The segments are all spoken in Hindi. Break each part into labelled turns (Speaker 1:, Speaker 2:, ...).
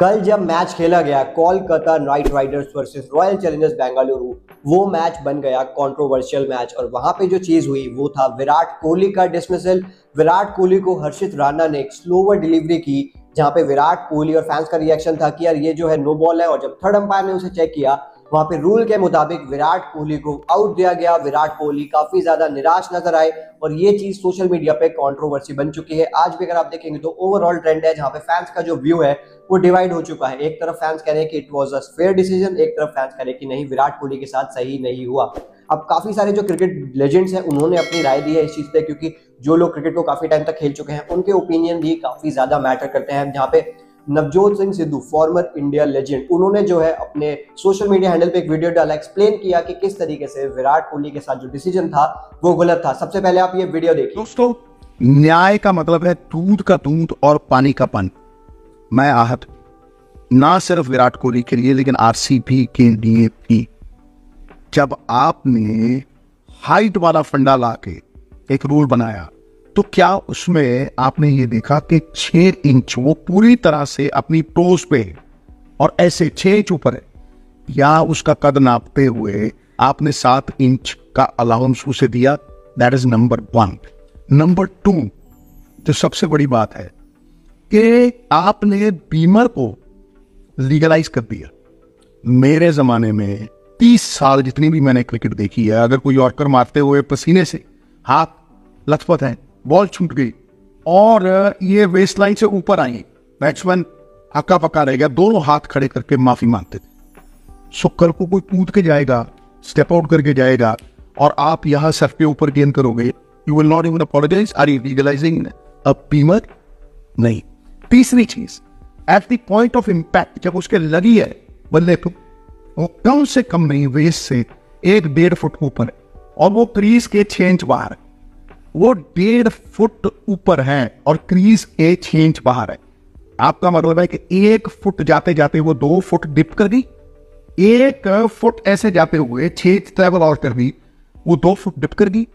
Speaker 1: कल जब मैच खेला गया Kolkata night Riders versus royal Challengers Bengaluru, वो मैच बन गया कंट्रोवर्शियल मैच। और वहां पे जो चीज हुई वो था विराट कोहली का डिसमिसल। विराट कोहली को हर्षित राणा ने एक स्लोवर डिलीवरी की, जहां पे विराट कोहली और फैंस का रिएक्शन था कि यार ये जो है नो बॉल है। और जब थर्ड अंपायर ने उसे चेक किया, वहां पे रूल के मुताबिक विराट कोहली को आउट दिया गया। विराट कोहली काफी ज्यादा निराश नजर आए और ये चीज सोशल मीडिया पे कंट्रोवर्सी बन चुकी है। आज भी अगर आप देखेंगे तो ओवरऑल ट्रेंड है जहां पे फैंस का जो व्यू है वो डिवाइड हो चुका है। एक तरफ फैंस कह रहे हैं कि it was a fair decision, एक तरफ फैंस कह रहे हैं कि नहीं, विराट कोहली के साथ सही नहीं हुआ। अब काफी सारे जो क्रिकेट लेजेंड्स हैं उन्होंने अपनी राय दी है इस चीज पे, क्योंकि जो लोग क्रिकेट को काफी टाइम तक खेल चुके हैं उनके ओपिनियन भी काफी ज्यादा मैटर करते हैं। जहां पे Navjot Singh Sidhu, farmer India legend, उन्होंने जो है अपने सोशल मीडिया हैंडल पे एक वीडियो डाला, एक्सप्लेन किया कि किस तरीके से विराट कोहली के साथ जो डिसीजन था वो गलत था। सबसे पहले आप ये वीडियो देखिए।
Speaker 2: दोस्तों, न्याय का मतलब है दूध का दूध और पानी का पानी। मैं आहत ना सिर्फ विराट कोहली के लिए लेकिन आरसीबी के लिए भी। जब आपने हाइट वाला फंडा लाके एक रूल बनाया तो क्या उसमें आपने ये देखा कि 6 इंच वो पूरी तरह से अपनी टोस पे और ऐसे 6 इंच ऊपर है, या उसका कद नापते हुए आपने 7 इंच का अलाउंस उसे दिया? That is number 1। नंबर 2, जो सबसे बड़ी बात है कि आपने बीमर को लीगलाइज कर दिया। मेरे जमाने में 30 साल जितनी भी मैंने क्रिकेट देखी है, अगर कोई यॉर्कर मारते हुए पसीने से हाथ लथपथ है, बॉल छूट गई और ये वेस्ट लाइन से ऊपर आई, बैट्समैन हक्का पक्का रह गया, दोनों हाथ खड़े करके माफी मांगते थे। सो कल को कोई कूद के जाएगा, स्टेप आउट करके जाएगा और आप यहां सर के ऊपर गेंद करोगे, you will not even apologise. Are you legalising a beamer? नहीं। तीसरी चीज, at the point of impact, जब उसके लगी है बल्ले पे, वो कम से कम नहीं वेस्ट से 1-1.5 फुट ऊपर है और वो क्रीज के 6 इंच बाहर है। वो 1.5 फुट ऊपर है और क्रीज के 6 इंच बाहर है। आपका मतलब है कि 1 फुट जाते जाते वो 2 फुट डिप कर गई, 1 फुट ऐसे जाते हुए 6 ट्रेवल और कर गई, वो 2 फुट डिप कर गई।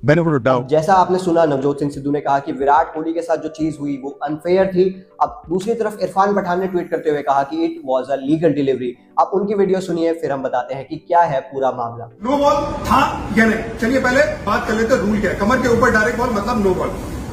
Speaker 1: जैसा आपने सुना, नवजोत सिंह सिद्धू ने कहा कि विराट कोहली के साथ जो चीज हुई वो अनफेयर थी। अब दूसरी तरफ इरफान पठान ने ट्वीट करते हुए कहा कि it was a legal delivery. आप उनकी वीडियो सुनिए, फिर हम बताते हैं कि क्या है पूरा मामला।
Speaker 3: नो बॉल था या नहीं, चलिए पहले बात कर लेते हैं रूल क्या है। कमर के ऊपर डायरेक्ट बॉल मतलब नो बॉल।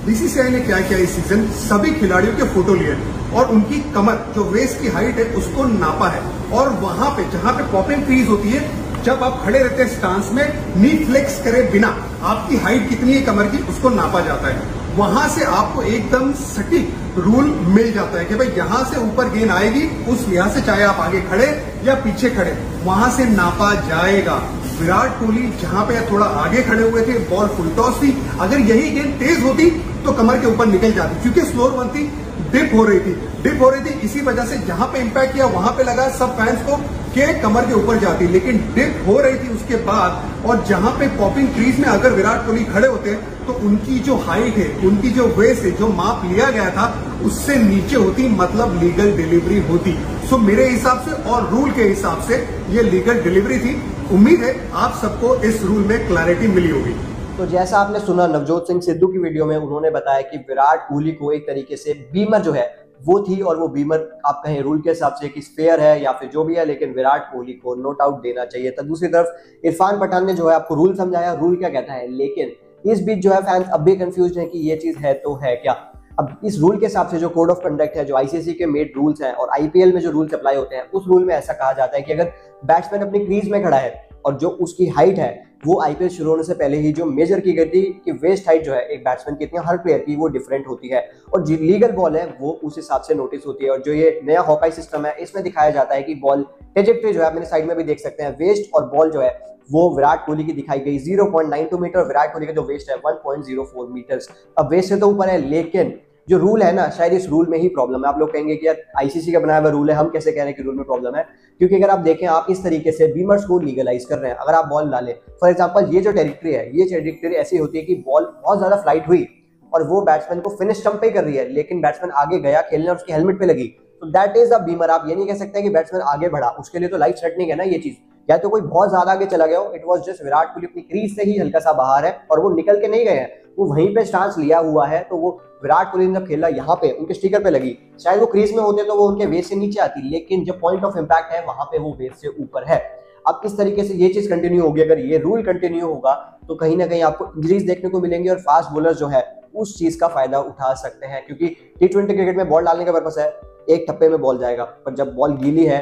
Speaker 3: बीसीसीआई ने क्या किया इस सीजन, सभी खिलाड़ियों के फोटो लिए और उनकी कमर जो वेस्ट की हाइट है उसको नापा है। और वहां पे जहां पे पॉपिंग क्रीज होती है, जब आप खड़े रहते हैं स्टांस में, नी फ्लेक्स करे बिना आपकी हाइट कितनी है कमर की उसको नापा जाता है। वहां से आपको एकदम सटीक रूल मिल जाता है कि भाई यहां से ऊपर गेंद आएगी, उस लिहाज से चाहे आप आगे खड़े या पीछे खड़े, वहां से नापा जाएगा। विराट कोहली जहां पे थोड़ा आगे खड़े हुए थे, बॉल फुल टॉस थी, अगर यही गेंद तेज होती तो कमर के ऊपर निकल जाती, क्योंकि स्लोअर वन थी, डिप हो रही थी। इसी वजह से जहां पे इंपैक्ट किया वहां पे लगा सब फैंस को के कमर के ऊपर जाती, लेकिन डिप हो रही थी उसके बाद। और जहां पे पॉपिंग क्रीज में अगर विराट कोहली खड़े होते तो उनकी जो हाइट है, उनकी जो वेस्ट है, जो माप लिया गया था उससे नीचे होती, मतलब लीगल डिलीवरी होती। सो मेरे हिसाब से और रूल के हिसाब से ये लीगल डिलीवरी थी। उम्मीद है आप सबको इस रूल में क्लैरिटी मिली होगी।
Speaker 1: तो जैसा आपने सुना, नवजोत सिंह सिद्धू की वीडियो में उन्होंने बताया कि विराट कोहली को एक तरीके से बीमर जो है वो थी, और वो बीमर आप कहें रूल के हिसाब से कि फेयर है या फिर जो भी है, लेकिन विराट कोहली को नोट आउट देना चाहिए था। दूसरी तरफ इरफान पठान ने जो है आपको रूल समझाया, रूल क्या कहता है, लेकिन इस बीच जो है फैंस अब भी कंफ्यूज है कि ये चीज है तो है क्या। अब इस रूल के हिसाब से जो कोड ऑफ कंडक्ट है, जो आईसीसी के मेड रूल्स हैं और आईपीएल में जो रूल्स अप्लाई होते हैं, उस रूल में ऐसा कहा जाता है कि अगर बैट्समैन अपनी क्रीज में खड़ा है और जो उसकी हाइट है वो आईपीएल शुरू होने से पहले ही जो मेजर की गई थी कि वेस्ट हाइट जो है एक बैट्समैन की, इतनी हर प्लेयर की वो डिफरेंट होती है, और जो लीगल बॉल है वो उस हिसाब से नोटिस होती है। और जो ये नया हॉकाई सिस्टम है इसमें दिखाया जाता है कि बॉल ट्रेजेक्टरी जो है, मैंने साइड में भी देख सकते हैं, वेस्ट और बॉल जो है वो विराट कोहली की दिखाई गई 0.92 मीटर, विराट कोहली का जो वेस्ट है 1.04 मीटर्स। अब वेस्ट से तो ऊपर है, लेकिन जो रूल है ना, शायद इस रूल में ही प्रॉब्लम है। आप लोग कहेंगे कि यार आईसीसी का बनाया हुआ रूल है, हम कैसे कह रहे हैं कि रूल में प्रॉब्लम है, क्योंकि अगर आप देखें, आप इस तरीके से बीमर्स को लीगलाइज कर रहे हैं। अगर आप बॉल डालें, फॉर एग्जांपल ये जो टेरिटरी है, ये टेरिटरी ऐसी होती है कि बॉल बहुत ज्यादा फ्लाइट हुई और वो बैट्समैन को फिनिश स्टंप पे कर रही है, लेकिन बैट्समैन आगे गया खेलने और उसकी हेलमेट पे लगी, तो दैट इज अ बीमर। आप ये नहीं कह सकते कि बैट्समैन आगे बढ़ा, उसके लिए तो लाइफ थ्रेटनिंग है ना ये चीज। या तो कोई बहुत ज्यादा आगे चला गया हो, it was just Virat Kohli अपनी क्रीज से ही हल्का सा बाहर है और वो निकल के नहीं गए हैं, वो वहीं पे स्टांस लिया हुआ है। तो वो विराट कोहली ने जब खेला यहाँ पे उनके स्टिकर पे लगी, शायद वो क्रीज में होते तो वो उनके वेस्ट से नीचे आती, लेकिन जो पॉइंट ऑफ इंपैक्ट है वहां पे वो वेस्ट से ऊपर है। अब इस तरीके से ये चीज कंटिन्यू होगी, अगर ये रूल कंटिन्यू होगा तो कहीं ना कहीं आपको इंजरीज देखने को मिलेंगी और फास्ट बॉलर जो है उस चीज का फायदा उठा सकते हैं, क्योंकि T20 क्रिकेट में बॉल डालने का पर्पस है एक टप्पे में बॉल जाएगा, पर जब बॉल गीली है,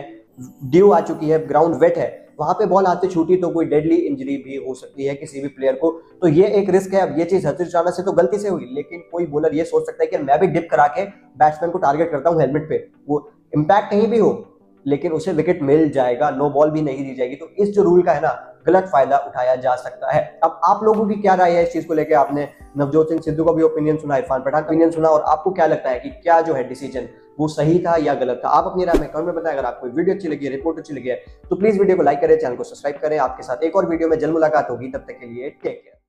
Speaker 1: ड्यू आ चुकी है, ग्राउंड वेट है, वहां पे बॉल आते छूटी तो कोई डेडली इंजरी भी हो सकती है किसी भी प्लेयर को। तो ये एक रिस्क है। अब ये चीज हर्षदीप राणा से तो गलती से हुई, लेकिन कोई बॉलर ये सोच सकता है कि मैं भी डिप करा के बैट्समैन को टारगेट करता हूं हेलमेट पे, वो इंपैक्ट कहीं भी हो लेकिन उसे विकेट मिल जाएगा, नो बॉल भी नहीं दी जाएगी। तो इस जो रूल का है ना, गलत फायदा उठाया जा सकता है। अब आप लोगों की क्या राय है इस चीज को लेकर? आपने नवजोत सिंह सिद्धू का भी ओपिनियन सुना, इरफान पठान का ओपिनियन सुना, और आपको क्या लगता है कि क्या जो है डिसीजन वो सही था या गलत था? आप अपनी राय में कमेंट में बताएं। अगर आपको वीडियो अच्छी लगी है, रिपोर्ट अच्छी लगी है, तो प्लीज वीडियो को लाइक करें, चैनल को सब्सक्राइब करें। आपके साथ एक और वीडियो में जल्द मुलाकात होगी, तब तक के लिए टेक केयर।